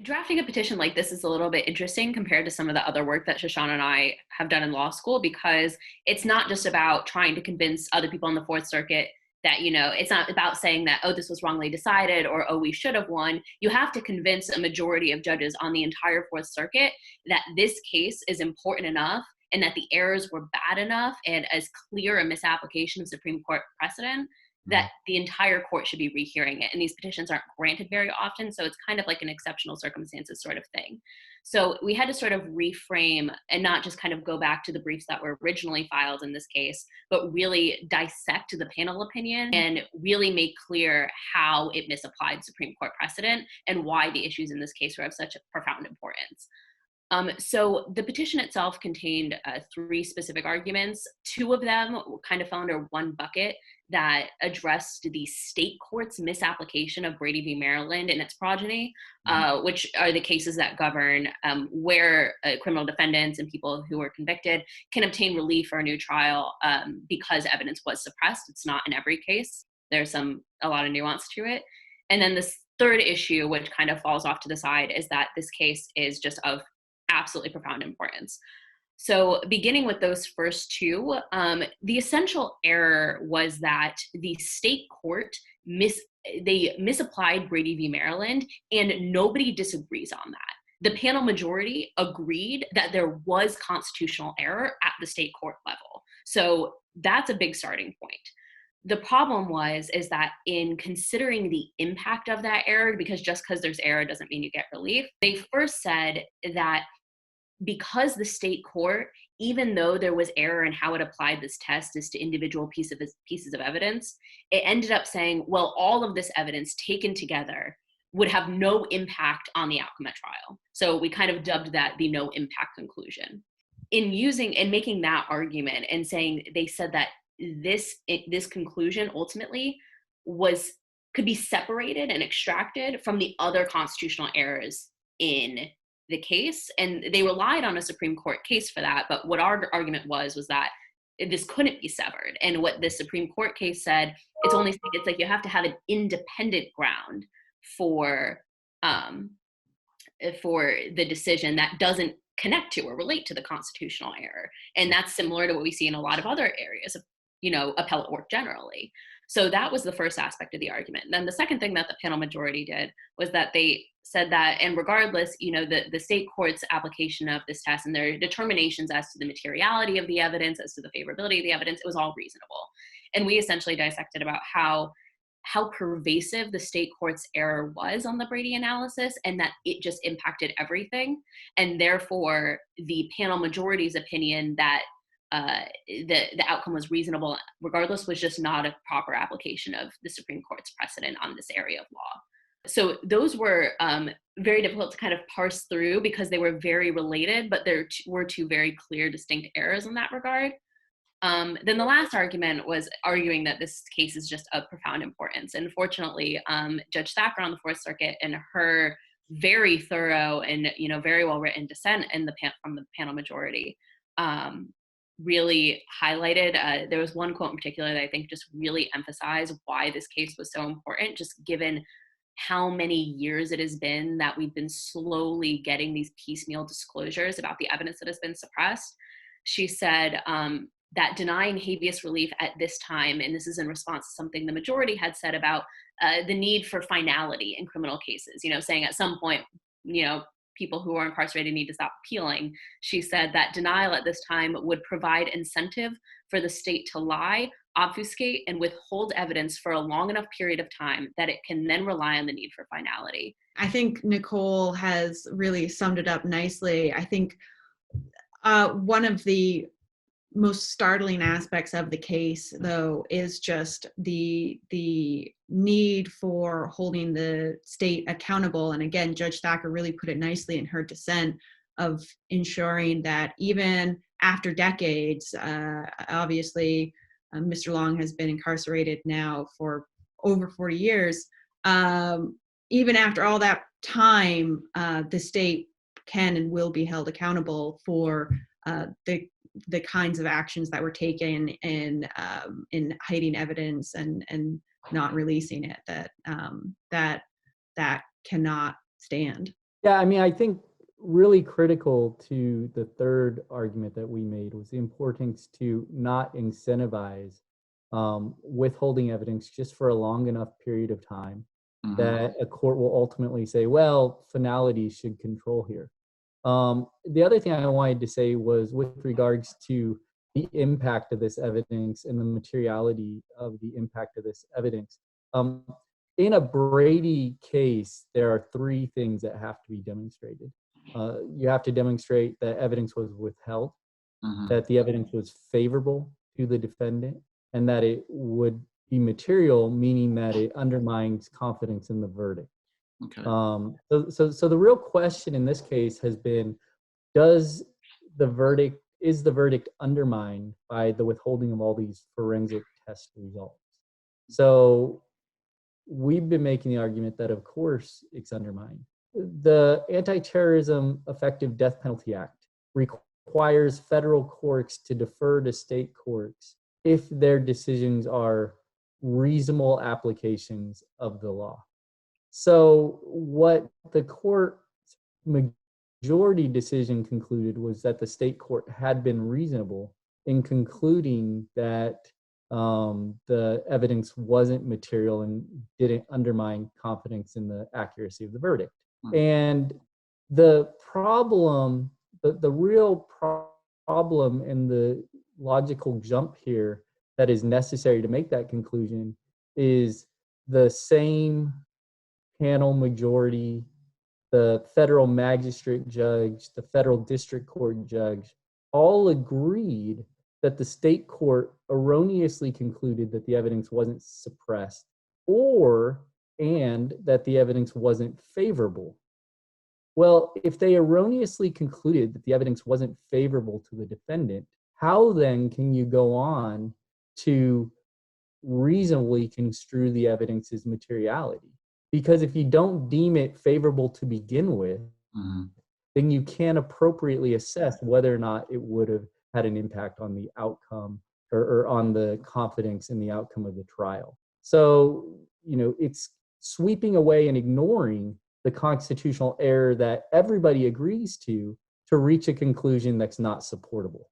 Drafting a petition like this is a little bit interesting compared to some of the other work that Shoshana and I have done in law school, because it's not just about trying to convince other people in the Fourth Circuit that, it's not about saying that, oh, this was wrongly decided, or, oh, we should have won. You have to convince a majority of judges on the entire Fourth Circuit that this case is important enough and that the errors were bad enough and as clear a misapplication of Supreme Court precedent that the entire court should be rehearing it. And these petitions aren't granted very often, so it's kind of like an exceptional circumstances sort of thing. So we had to sort of reframe and not just kind of go back to the briefs that were originally filed in this case, but really dissect the panel opinion and really make clear how it misapplied Supreme Court precedent and why the issues in this case were of such a profound importance. So the petition itself contained 3 specific arguments. 2 of them kind of fell under one bucket that addressed the state court's misapplication of Brady v. Maryland and its progeny, which are the cases that govern where criminal defendants and people who were convicted can obtain relief or a new trial because evidence was suppressed. It's not in every case. There's a lot of nuance to it. And then this third issue, which kind of falls off to the side, is that this case is just of absolutely profound importance. So beginning with those first 2, the essential error was that the state court misapplied Brady v. Maryland, and nobody disagrees on that. The panel majority agreed that there was constitutional error at the state court level. So that's a big starting point. The problem is that in considering the impact of that error, because just because there's error doesn't mean you get relief, they first said that because the state court, even though there was error in how it applied this test as to individual pieces of evidence, it ended up saying, well, all of this evidence taken together would have no impact on the outcome at trial. So we kind of dubbed that the no impact conclusion. In making that argument and saying, they said that this conclusion ultimately could be separated and extracted from the other constitutional errors in the case, and they relied on a Supreme Court case for that. But what our argument was that this couldn't be severed. And what the Supreme Court case said, it's like you have to have an independent ground for the decision that doesn't connect to or relate to the constitutional error. And that's similar to what we see in a lot of other areas of appellate work generally. So that was the first aspect of the argument. Then the second thing that the panel majority did was that they said that, and regardless, the state court's application of this test and their determinations as to the materiality of the evidence, as to the favorability of the evidence, it was all reasonable. And we essentially dissected about how pervasive the state court's error was on the Brady analysis, and that it just impacted everything. And therefore, the panel majority's opinion that the outcome was reasonable regardless was just not a proper application of the Supreme Court's precedent on this area of law. So those were very difficult to kind of parse through because they were very related, but there were 2 very clear, distinct errors in that regard. Then the last argument was arguing that this case is just of profound importance. And fortunately, Judge Thacker on the Fourth Circuit, in her very thorough and very well written dissent from the panel majority, really highlighted. There was one quote in particular that I think just really emphasized why this case was so important, just given how many years it has been that we've been slowly getting these piecemeal disclosures about the evidence that has been suppressed. She said that denying habeas relief at this time, and this is in response to something the majority had said about the need for finality in criminal cases, saying at some point, people who are incarcerated need to stop appealing. She said that denial at this time would provide incentive for the state to lie, obfuscate, and withhold evidence for a long enough period of time that it can then rely on the need for finality. I think Nicole has really summed it up nicely. I think one of the most startling aspects of the case, though, is just the need for holding the state accountable. And again, Judge Thacker really put it nicely in her dissent of ensuring that even after decades, obviously, Mr. Long has been incarcerated now for over 40 years. Even after all that time, the state can and will be held accountable for the kinds of actions that were taken in hiding evidence and not releasing it. That cannot stand. Yeah, I mean, I think really critical to the third argument that we made was the importance to not incentivize withholding evidence just for a long enough period of time that a court will ultimately say, well, finality should control here. The other thing I wanted to say was with regards to the impact of this evidence and the materiality of the impact of this evidence. Um, in a Brady case, there are three things that have to be demonstrated. You have to demonstrate that evidence was withheld, that the evidence was favorable to the defendant, and that it would be material, meaning that it undermines confidence in the verdict. Okay. So the real question in this case has been, is the verdict undermined by the withholding of all these forensic test results? So we've been making the argument that of course it's undermined. The Anti-Terrorism Effective Death Penalty Act requires federal courts to defer to state courts if their decisions are reasonable applications of the law. So what the court majority decision concluded was that the state court had been reasonable in concluding that the evidence wasn't material and didn't undermine confidence in the accuracy of the verdict. And the problem, the real problem and the logical jump here that is necessary to make that conclusion is the same panel majority, the federal magistrate judge, the federal district court judge, all agreed that the state court erroneously concluded that the evidence wasn't suppressed and that the evidence wasn't favorable. Well, if they erroneously concluded that the evidence wasn't favorable to the defendant, how then can you go on to reasonably construe the evidence's materiality? Because if you don't deem it favorable to begin with, then you can't appropriately assess whether or not it would have had an impact on the outcome or on the confidence in the outcome of the trial. So, it's sweeping away and ignoring the constitutional error that everybody agrees to reach a conclusion that's not supportable.